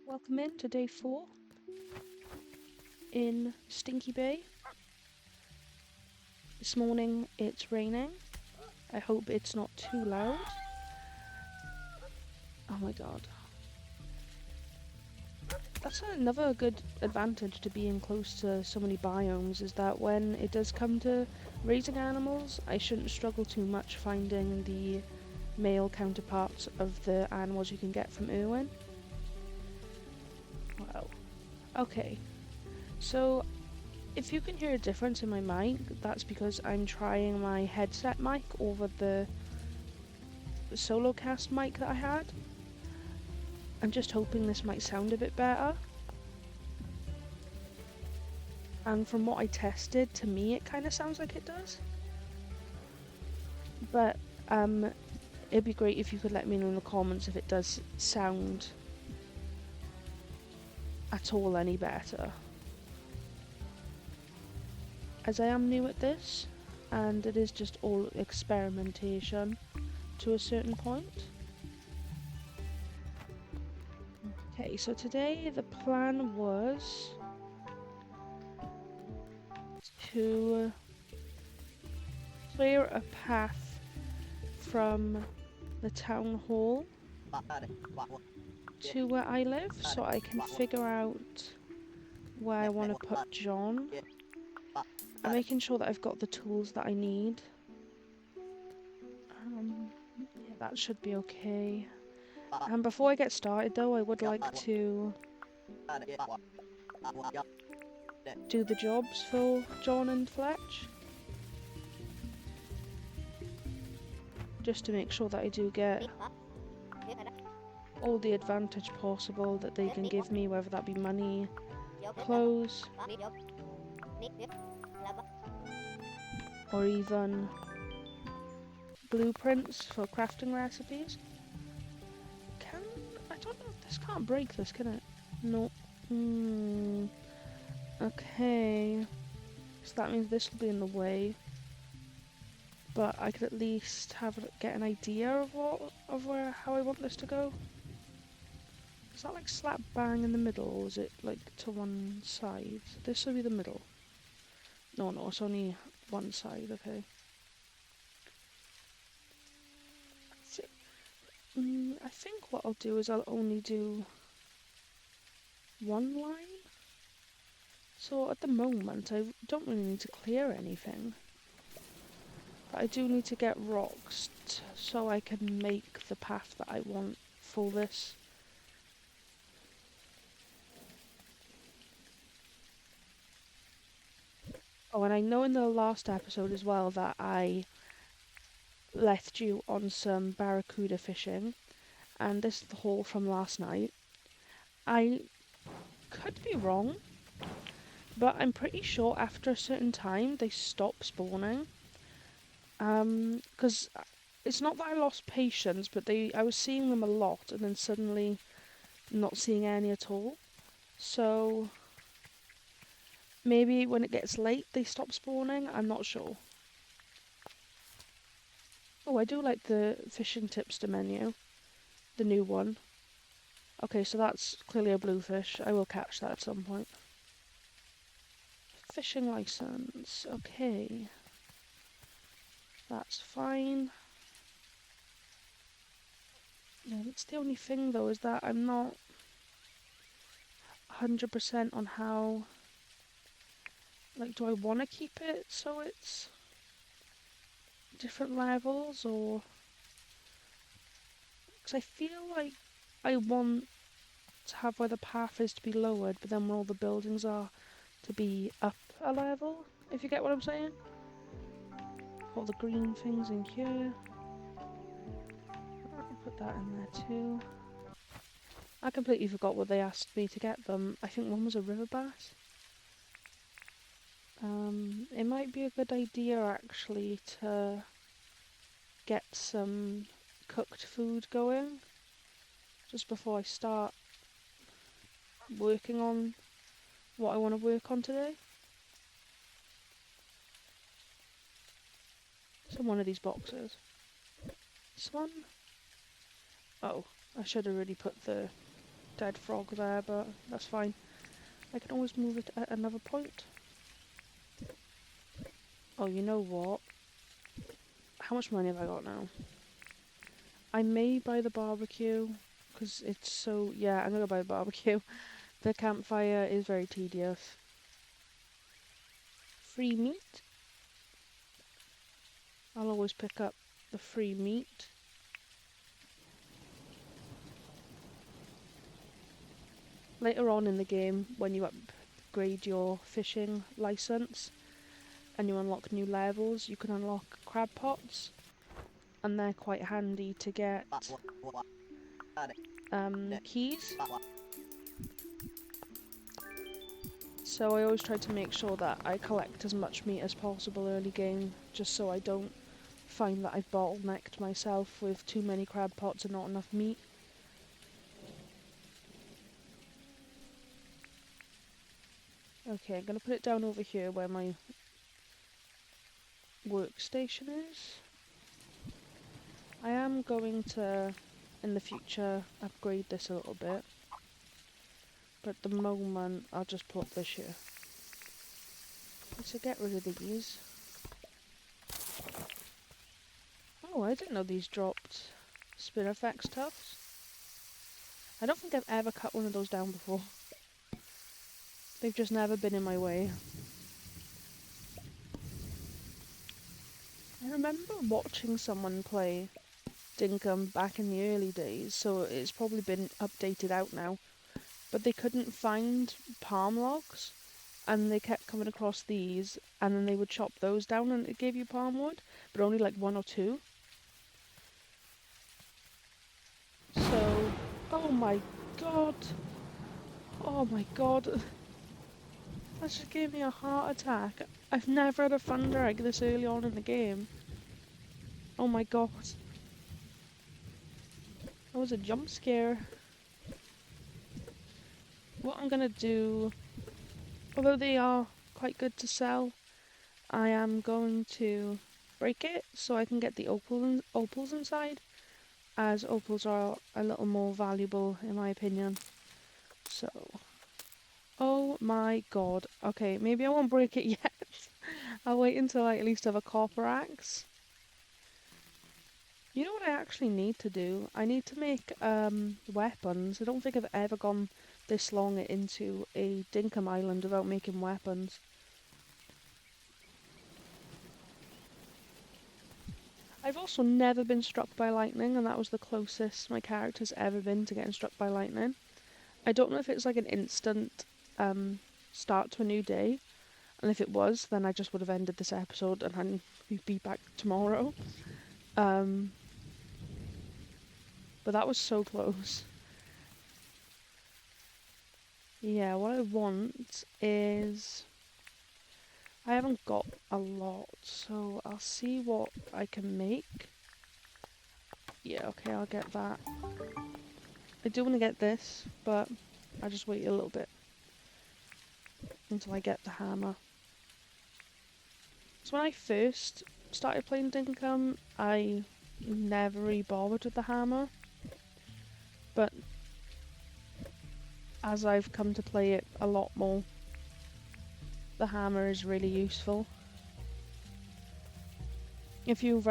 Welcome in to day 4 in Stinky Bay. This morning it's raining. I hope it's not too loud. Oh my god. That's another good advantage to being close to so many biomes, is that when it does come to raising animals, I shouldn't struggle too much finding the male counterparts of the animals you can get from Irwin. Wow. Okay. So, if you can hear a difference in my mic, that's because I'm trying my headset mic over the solo cast mic that I had. I'm just hoping this might sound a bit better. And from what I tested, to me it kind of sounds like it does. But it'd be great if you could let me know in the comments if it does sound at all any better. As I am new at this, and it is just all experimentation to a certain point. Okay, so today the plan was to clear a path from the town hall to where I live, so I can figure out where I want to put John. I'm making sure that I've got the tools that I need. Yeah, that should be okay. And before I get started though, I would like to do the jobs for John and Fletch. Just to make sure that I do get all the advantage possible that they can give me, whether that be money, clothes, or even blueprints for crafting recipes. I don't know if this can't break this, can it? No. Okay. So that means this will be in the way. But I could at least get an idea of how I want this to go. Is that like slap bang in the middle, or is it like to one side? This will be the middle. No, it's only one side, okay. I think what I'll do is I'll only do one line. So at the moment I don't really need to clear anything. But I do need to get rocks so I can make the path that I want for this. Oh, and I know in the last episode as well that I left you on some barracuda fishing, and this is the haul from last night. I could be wrong, but I'm pretty sure after a certain time they stop spawning. Because it's not that I lost patience, but I was seeing them a lot and then suddenly not seeing any at all. So maybe when it gets late they stop spawning, I'm not sure. Oh, I do like the fishing tipster menu, the new one. Okay, so that's clearly a bluefish. I will catch that at some point. Fishing license, okay. That's fine. Yeah, that's the only thing though, is that I'm not 100% on how... Like, do I want to keep it so it's different levels, or... Because I feel like I want to have where the path is to be lowered, but then where all the buildings are to be up a level, if you get what I'm saying. All the green things in here. I'll put that in there too. I completely forgot what they asked me to get them. I think one was a river bass. It might be a good idea actually to get some cooked food going just before I start working on what I want to work on today. It's in one of these boxes. This one? Oh, I should have really put the dead frog there, but that's fine. I can always move it at another point. Oh, you know what? How much money have I got now? I may buy the barbecue, because it's so... Yeah, I'm gonna buy the barbecue. The campfire is very tedious. Free meat? I'll always pick up the free meat. Later on in the game, when you upgrade your fishing license and you unlock new levels, you can unlock crab pots, and they're quite handy to get keys. So I always try to make sure that I collect as much meat as possible early game, just so I don't find that I've bottlenecked myself with too many crab pots and not enough meat. Okay, I'm gonna put it down over here where my workstation is. I am going to, in the future, upgrade this a little bit. But at the moment, I'll just plop this here. So get rid of these. Oh, I didn't know these dropped Spinifex tufts. I don't think I've ever cut one of those down before. They've just never been in my way. I remember watching someone play Dinkum back in the early days, so it's probably been updated out now. But they couldn't find palm logs, and they kept coming across these, and then they would chop those down and it gave you palm wood, but only like 1 or 2. So, oh my god. Oh my god. That just gave me a heart attack. I've never had a thunder egg this early on in the game. Oh my god. That was a jump scare. What I'm gonna do, although they are quite good to sell, I am going to break it so I can get the opals inside, as opals are a little more valuable in my opinion. So, oh my god. Okay, maybe I won't break it yet. I'll wait until I at least have a copper axe. You know what I actually need to do? I need to make weapons. I don't think I've ever gone this long into a Dinkum island without making weapons. I've also never been struck by lightning, and that was the closest my character's ever been to getting struck by lightning. I don't know if it's like an instant start to a new day, and if it was, then I just would have ended this episode and I'd be back tomorrow. But that was so close. Yeah, what I want is... I haven't got a lot, so I'll see what I can make. Yeah, okay, I'll get that. I do want to get this, but I'll just wait a little bit until I get the hammer. So when I first started playing Dinkum, I never really bothered with the hammer. But as I've come to play it a lot more, the hammer is really useful. If your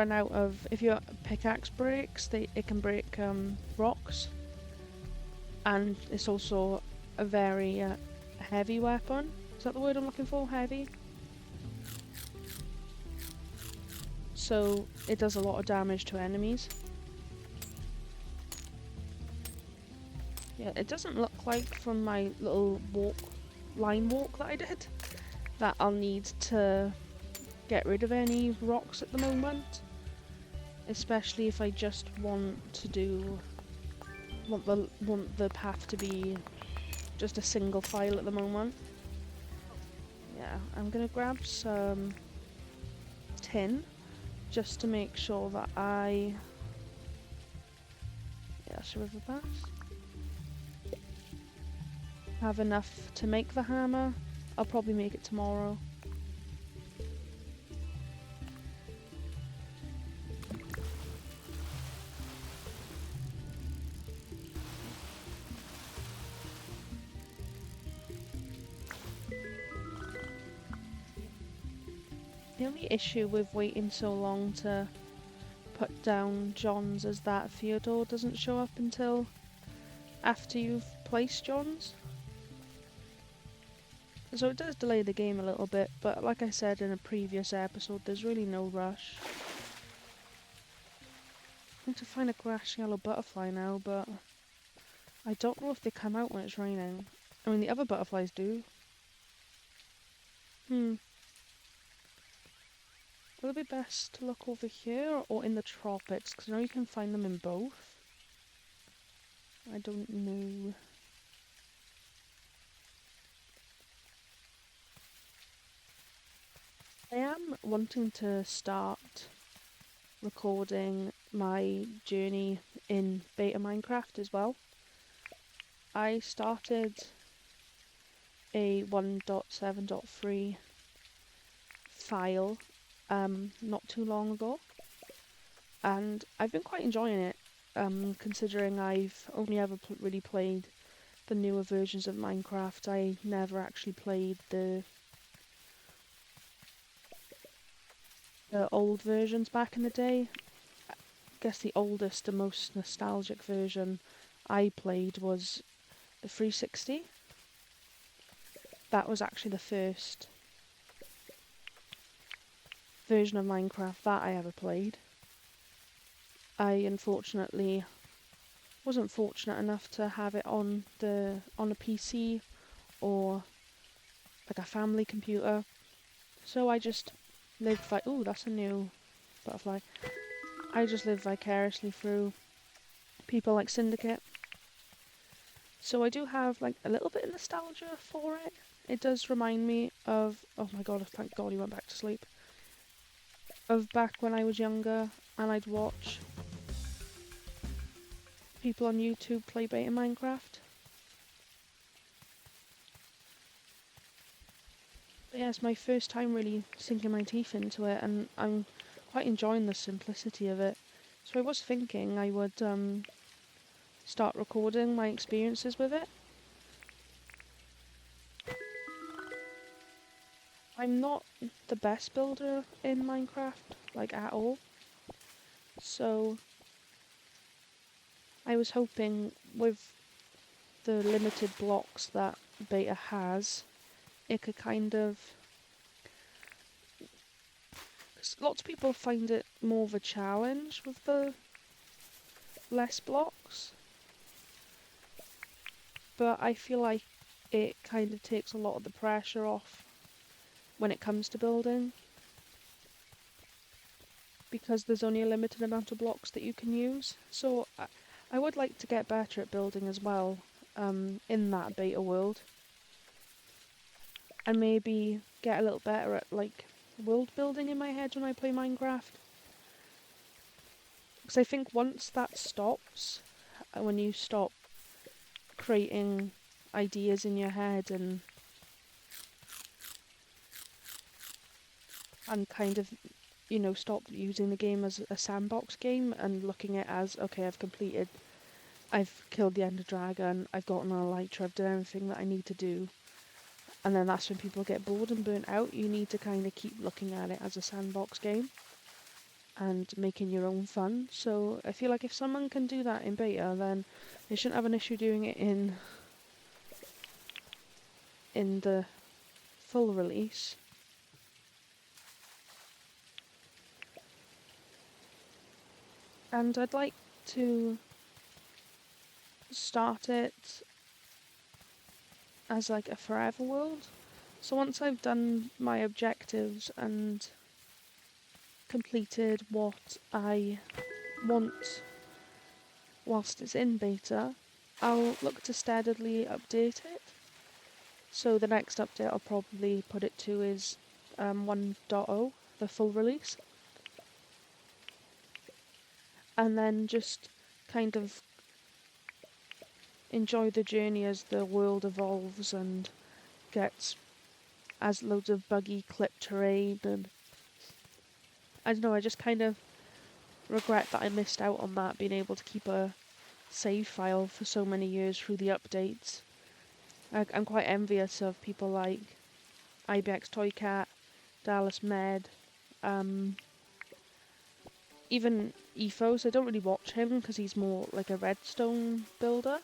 pickaxe breaks, it can break rocks, and it's also a very heavy weapon. Is that the word I'm looking for? Heavy? So it does a lot of damage to enemies. Yeah, it doesn't look like from my little line walk that I did that I'll need to get rid of any rocks at the moment, especially if I just want the path to be just a single file at the moment. Yeah, I'm gonna grab some tin just to make sure that that's a river pass. Have enough to make the hammer. I'll probably make it tomorrow. The only issue with waiting so long to put down John's is that Theodore doesn't show up until after you've placed John's. So it does delay the game a little bit, but like I said in a previous episode, there's really no rush. I need to find a grass yellow butterfly now, but I don't know if they come out when it's raining. I mean, the other butterflies do. Would it be best to look over here or in the tropics? Because I know you can find them in both. I don't know. I am wanting to start recording my journey in beta Minecraft as well. I started a 1.7.3 file not too long ago, and I've been quite enjoying it, considering I've only ever really played the newer versions of Minecraft. I never actually played the old versions back in the day. I guess the oldest and most nostalgic version I played was the 360. That was actually the first version of Minecraft that I ever played. I unfortunately wasn't fortunate enough to have it on a PC or like a family computer, so I just lived ooh, that's a new butterfly. I just lived vicariously through people like Syndicate. So I do have like a little bit of nostalgia for it. It does remind me of, oh my god, thank god he went back to sleep, of back when I was younger and I'd watch people on YouTube play beta Minecraft. But yeah, it's my first time really sinking my teeth into it, and I'm quite enjoying the simplicity of it. So I was thinking I would start recording my experiences with it. I'm not the best builder in Minecraft, like at all. So I was hoping with the limited blocks that beta has, it could kind of... Lots of people find it more of a challenge with the less blocks, but I feel like it kind of takes a lot of the pressure off when it comes to building, because there's only a limited amount of blocks that you can use. So I would like to get better at building as well, in that beta world, and maybe get a little better at like world building in my head when I play Minecraft. Because I think once that stops, when you stop creating ideas in your head and kind of, you know, stop using the game as a sandbox game and looking at it as, okay, I've killed the Ender Dragon, I've gotten an Elytra, I've done everything that I need to do. And then that's when people get bored and burnt out. You need to kind of keep looking at it as a sandbox game and making your own fun. So I feel like if someone can do that in beta, then they shouldn't have an issue doing it in the full release. And I'd like to start it as like a forever world. So once I've done my objectives and completed what I want whilst it's in beta, I'll look to steadily update it. So the next update I'll probably put it to is 1.0, the full release. And then just kind of enjoy the journey as the world evolves and gets as loads of buggy clip terrain, and I don't know, I just kind of regret that I missed out on that, being able to keep a save file for so many years through the updates. I'm quite envious of people like IBX Toycat, Dallas Med, even Ethos, I don't really watch him because he's more like a redstone builder.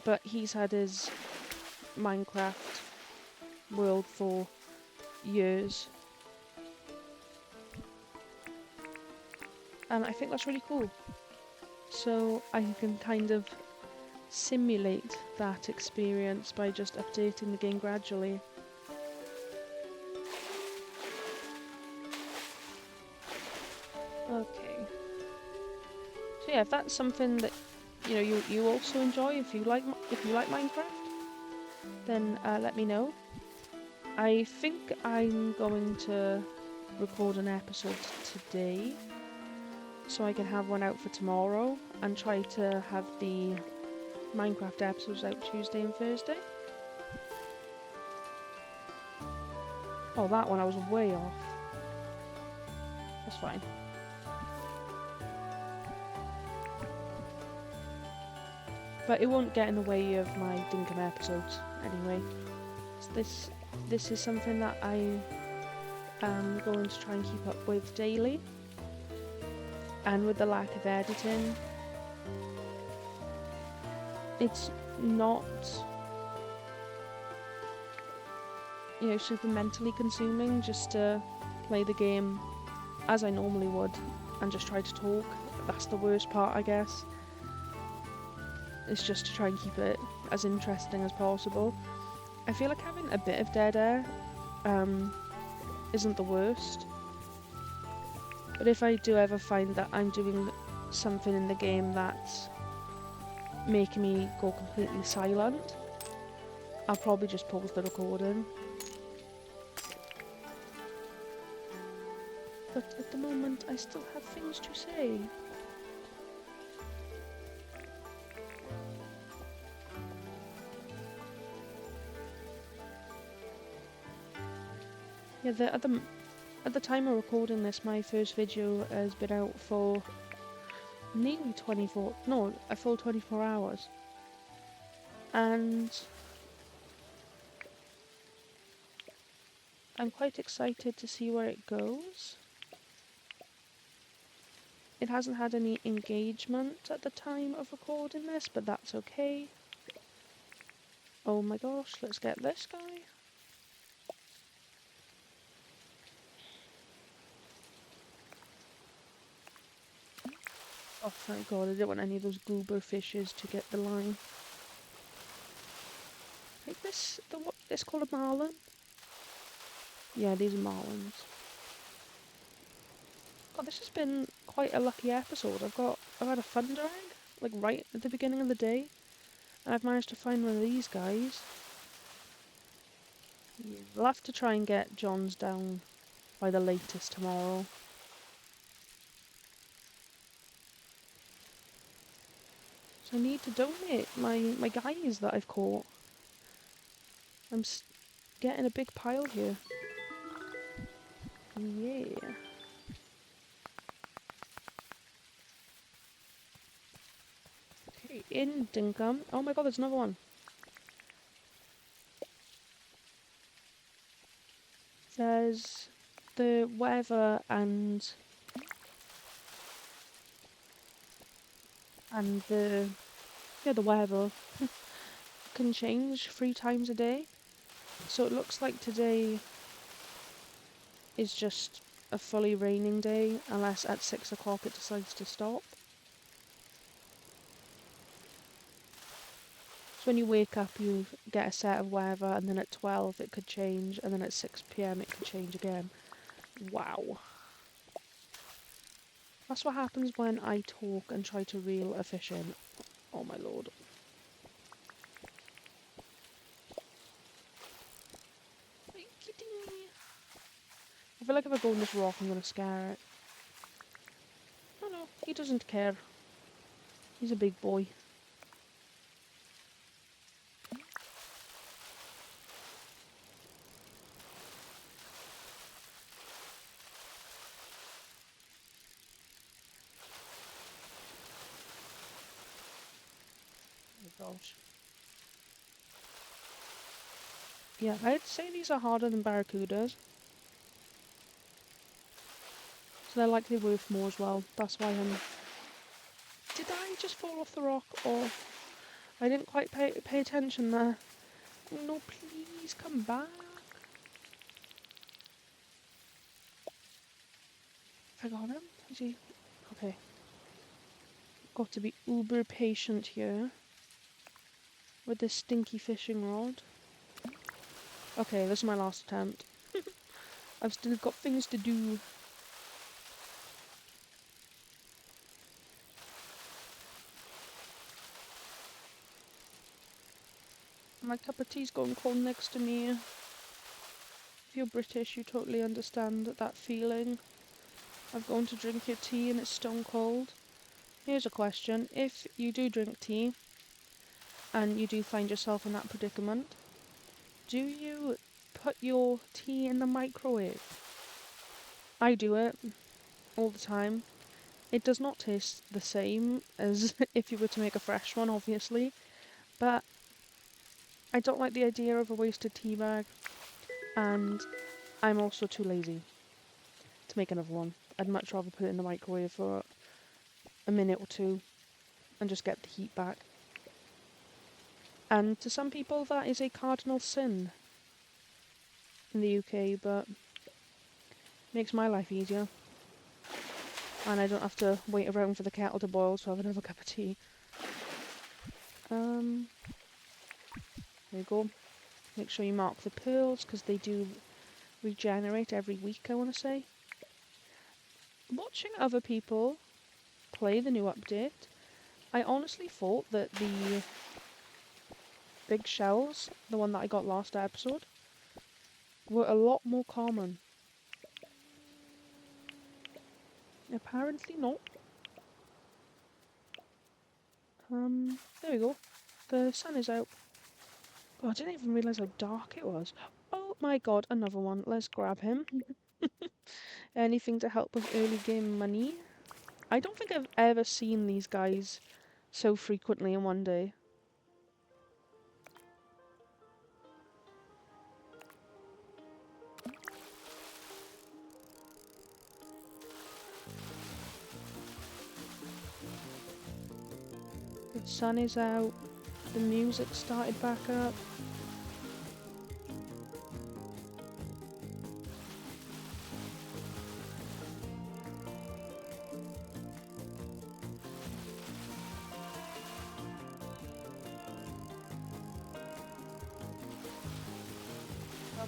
But he's had his Minecraft world for years. And I think that's really cool. So I can kind of simulate that experience by just updating the game gradually. Okay. So yeah, if that's something that you also enjoy, if you like Minecraft, then let me know. I think I'm going to record an episode today, so I can have one out for tomorrow, and try to have the Minecraft episodes out Tuesday and Thursday. Oh, that one I was way off. That's fine. But it won't get in the way of my Dinkum episodes anyway. This is something that I am going to try and keep up with daily. And with the lack of editing, it's not, super mentally consuming just to play the game as I normally would and just try to talk. That's the worst part, I guess. It's just to try and keep it as interesting as possible. I feel like having a bit of dead air isn't the worst. But if I do ever find that I'm doing something in the game that's making me go completely silent, I'll probably just pause the recording. But at the moment, I still have things to say. Yeah, at the time of recording this, my first video has been out for nearly a full 24 hours. And I'm quite excited to see where it goes. It hasn't had any engagement at the time of recording this, but that's okay. Oh my gosh, let's get this guy. Oh thank god, I didn't want any of those goober fishes to get the line. Like this called a marlin? Yeah, these are marlins. God, this has been quite a lucky episode. I've had a thunder egg, like right at the beginning of the day, and I've managed to find one of these guys. Yeah, we'll have to try and get John's down by the latest tomorrow. So I need to donate my guys that I've caught. I'm getting a big pile here. Yeah. Okay, in Dinkum. Oh my god, there's another one. There's the weather and the weather can change 3 times a day. So it looks like today is just a fully raining day, unless at 6 o'clock it decides to stop. So when you wake up, you get a set of weather, and then at 12 it could change, and then at 6 PM it could change again. Wow. That's what happens when I talk and try to reel a fish in. Oh my lord. I feel like if I go on this rock, I'm gonna scare it. Oh no, he doesn't care. He's a big boy. Oh gosh. Yeah, I'd say these are harder than barracudas. So they're likely worth more as well. That's why I'm... Did I just fall off the rock, or... I didn't quite pay attention there. Oh no, please come back. Have I got him? Is he... Okay. Got to be uber patient here with this stinky fishing rod. Okay, this is my last attempt. I've still got things to do. My cup of tea's gone cold next to me. If you're British, you totally understand that feeling of going to drink your tea and it's stone cold. Here's a question. If you do drink tea and you do find yourself in that predicament, do you put your tea in the microwave? I do it all the time. It does not taste the same as if you were to make a fresh one, obviously, but I don't like the idea of a wasted tea bag, and I'm also too lazy to make another one. I'd much rather put it in the microwave for a minute or two and just get the heat back. And to some people that is a cardinal sin in the UK, but makes my life easier. And I don't have to wait around for the kettle to boil to have another cup of tea. There you go. Make sure you mark the pearls, because they do regenerate every week, I want to say. Watching other people play the new update, I honestly thought that the big shells, the one that I got last episode, were a lot more common. Apparently not. There we go. The sun is out. Oh, I didn't even realise how dark it was. Oh my god, another one. Let's grab him. Anything to help with early game money. I don't think I've ever seen these guys so frequently in one day. The sun is out. The music started back up.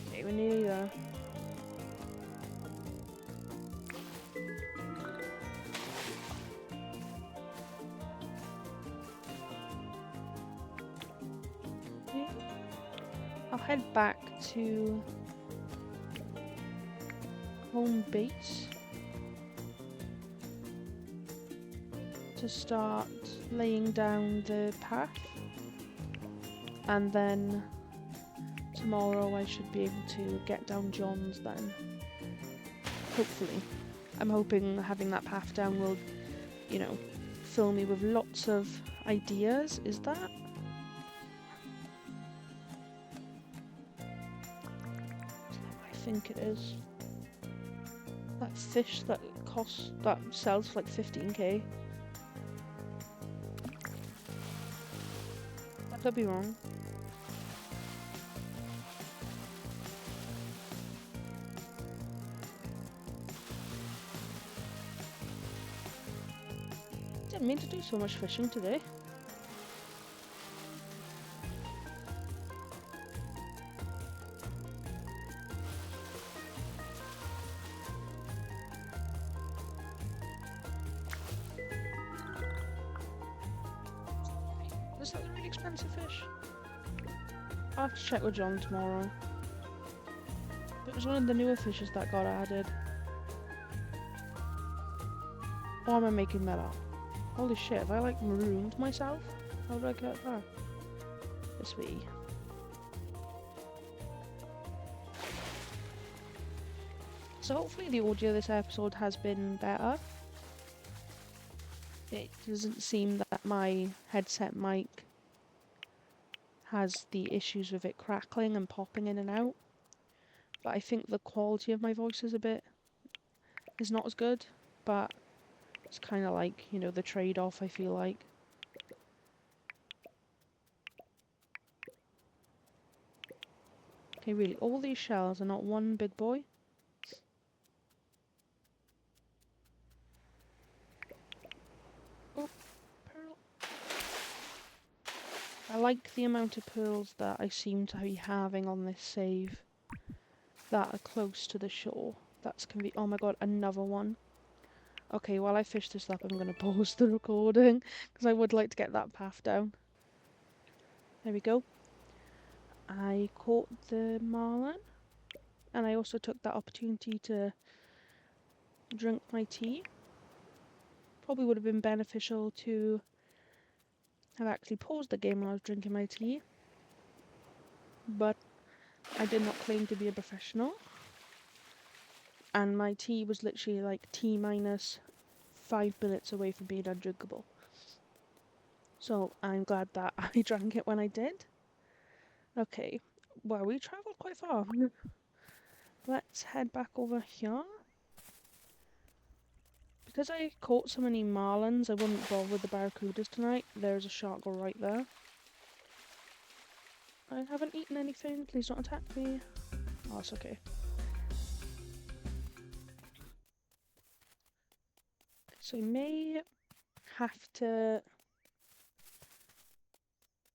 Okay, we're nearly there. Yeah. I'll head back to home base to start laying down the path, and then tomorrow I should be able to get down John's then. Hopefully. I'm hoping having that path down will, you know, fill me with lots of ideas. Is that? I think it is. That fish that sells for like 15k. I could be wrong. Didn't mean to do so much fishing today. Is that a really expensive fish? I'll have to check with John tomorrow. It was one of the newer fishes that got added. Or am I making that up? Holy shit, have I like marooned myself? How did I get that? This way. So hopefully the audio of this episode has been better. It doesn't seem that my headset mic has the issues with it crackling and popping in and out. But I think the quality of my voice is a bit is not as good, but it's kind of like, you know, the trade-off, I feel like. Okay, really, all these shells are not one big boy. Oh, pearl. I like the amount of pearls that I seem to be having on this save that are close to the shore. That's gonna be, oh my god, another one. Okay, while I fish this up, I'm gonna pause the recording because I would like to get that path down. There we go. I caught the marlin, and I also took that opportunity to drink my tea. Probably would have been beneficial to have actually paused the game when I was drinking my tea, but I did not claim to be a professional, and my tea was literally like T minus 5 minutes away from being undrinkable. So I'm glad that I drank it when I did. Okay, well, we travelled quite far. Let's head back over here. Because I caught so many marlins, I wouldn't bother with the barracudas tonight. There's a shark right there. I haven't eaten anything, please don't attack me. Oh, it's okay. So I may have to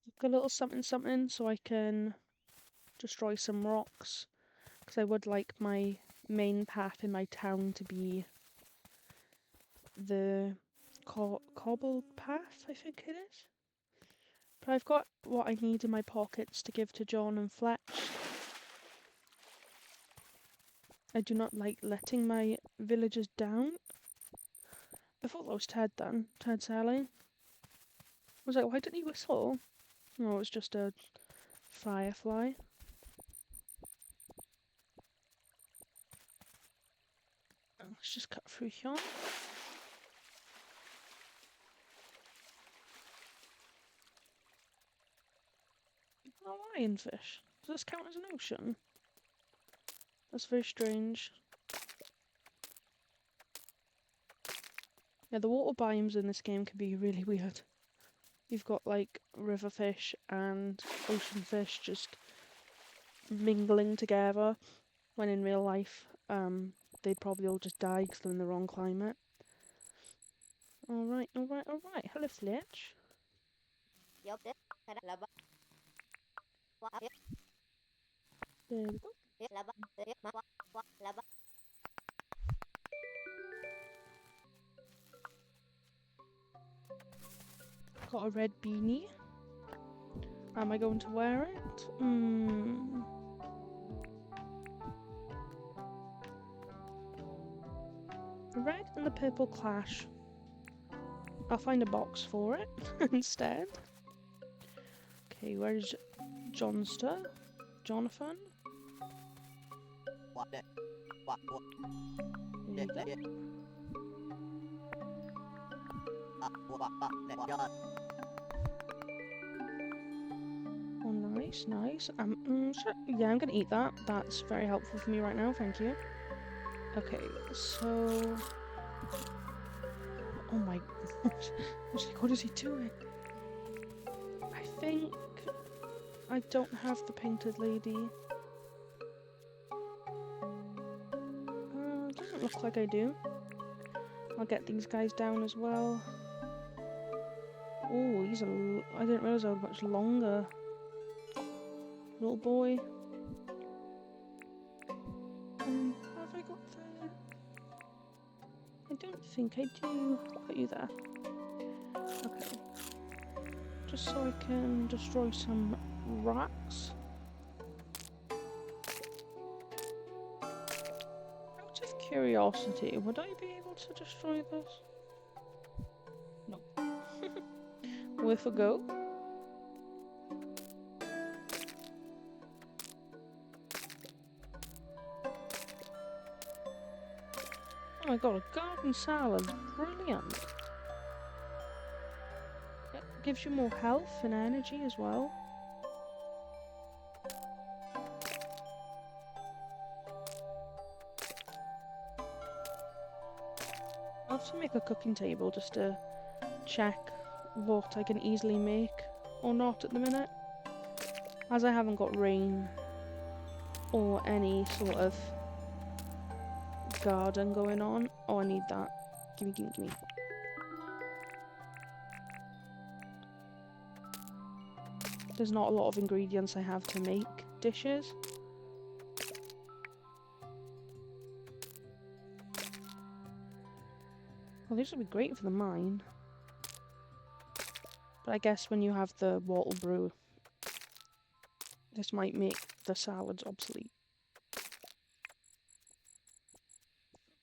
look a little something something so I can destroy some rocks. Because I would like my main path in my town to be the cobbled path, I think it is. But I've got what I need in my pockets to give to John and Fletch. I do not like letting my villagers down. I thought that was Ted then. Ted Sally. I was like, why didn't he whistle? No, it was just a firefly. Let's just cut through here. A lionfish. Does this count as an ocean? That's very strange. Yeah, the water biomes in this game can be really weird. You've got like river fish and ocean fish just mingling together, when in real life they'd probably all just die because they're in the wrong climate. Alright, alright, alright. Hello, Fletch. There we go. Got a red beanie. Am I going to wear it? The red and the purple clash. I'll find a box for it instead. Okay, where's Johnster? Jonathan? There you go. Oh, nice, nice. Sure. Yeah, I'm gonna eat that. That's very helpful for me right now, thank you. Okay, so... Oh my gosh. What is he doing? I think I don't have the painted lady. Doesn't look like I do. I'll get these guys down as well. Oh, he's a... I didn't realise I was much longer. Little boy. Have I got there? I don't think I do. I'll put you there. Okay. Just so I can destroy some rats. Out of curiosity, would I be able to destroy this? No. With a go. Oh my god, a garden salad. Brilliant. It gives you more health and energy as well. I'll have to make a cooking table just to check what I can easily make or not at the minute. As I haven't got rain or any sort of garden going on. Oh, I need that. Gimme, gimme, gimme. There's not a lot of ingredients I have to make dishes. Well, these would be great for the mine. But I guess when you have the water brew, this might make the salads obsolete.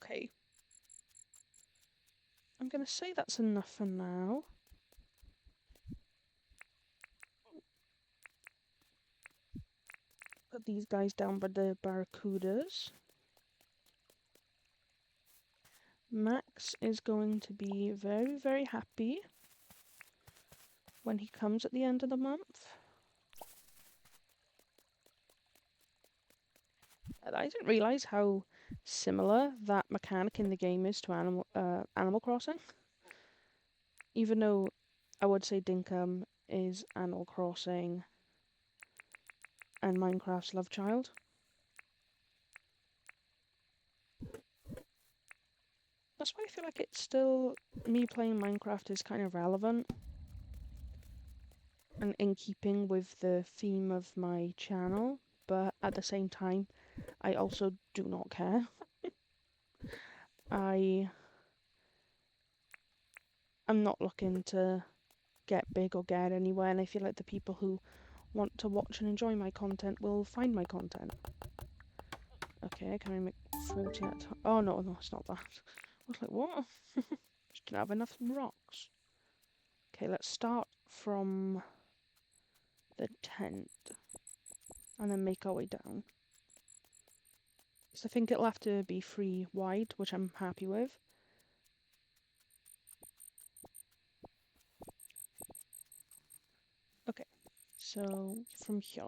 Okay. I'm gonna say that's enough for now. Put these guys down by the barracudas. Max is going to be very, very happy when he comes at the end of the month. I didn't realise how similar that mechanic in the game is to Animal Crossing. Even though I would say Dinkum is Animal Crossing and Minecraft's love child. That's why I feel like it's still, me playing Minecraft is kind of relevant and in keeping with the theme of my channel, but at the same time, I also do not care. I'm not looking to get big or get anywhere, and I feel like the people who want to watch and enjoy my content will find my content. Okay, can I make 40 at a time? Oh no, no, it's not that. I was like, what? Just didn't have enough rocks. Okay, let's start from the tent and then make our way down. So I think it'll have to be 3 wide, which I'm happy with. Okay, so from here.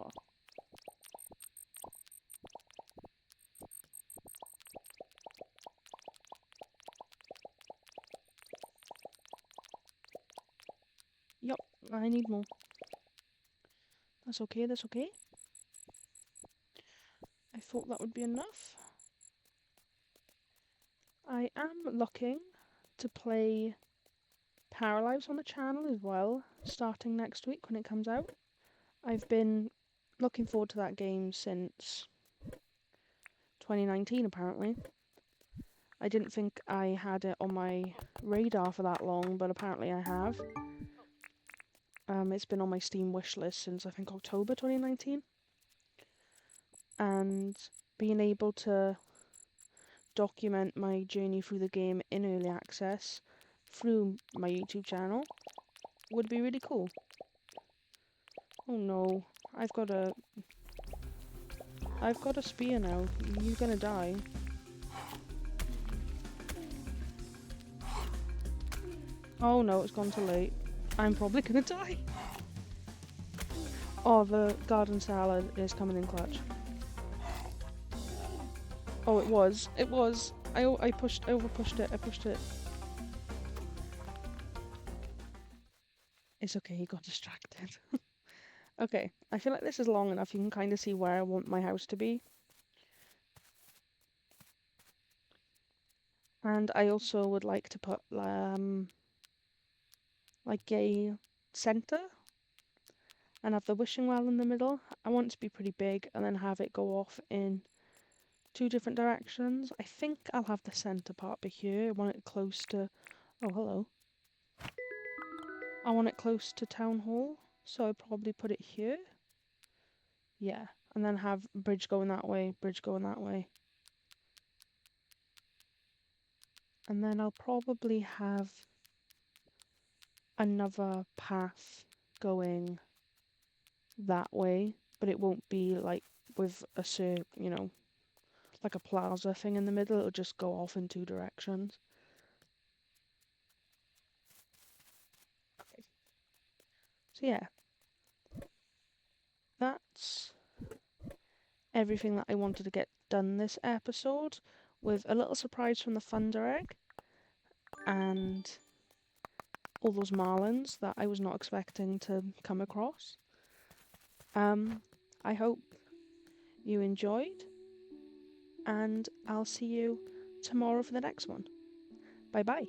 Yup, I need more. That's okay, that's okay. I thought that would be enough. I am looking to play Paralives on the channel as well, starting next week when it comes out. I've been looking forward to that game since 2019 apparently. I didn't think I had it on my radar for that long, but apparently I have. It's been on my Steam wishlist since I think October 2019. And being able to document my journey through the game in early access through my YouTube channel would be really cool. Oh no, I've got a spear now. You're gonna die. Oh no, it's gone too late. I'm probably gonna die. Oh, the garden salad is coming in clutch. Oh, it was. It was. I overpushed it. I pushed it. It's okay, he got distracted. Okay, I feel like this is long enough. You can kind of see where I want my house to be. And I also would like to put like a center and have the wishing well in the middle. I want it to be pretty big and then have it go off in 2 different directions. I think I'll have the center part be here. I want it close to... Oh, hello. I want it close to Town Hall, so I'll probably put it here. Yeah, and then have bridge going that way, bridge going that way. And then I'll probably have another path going that way, but it won't be like with a you know, like a plaza thing in the middle. It'll just go off in 2 directions. Okay. So yeah, that's everything that I wanted to get done this episode, with a little surprise from the Thunder Egg. and all those Marlins that I was not expecting to come across. I hope you enjoyed, and I'll see you tomorrow for the next one. Bye bye.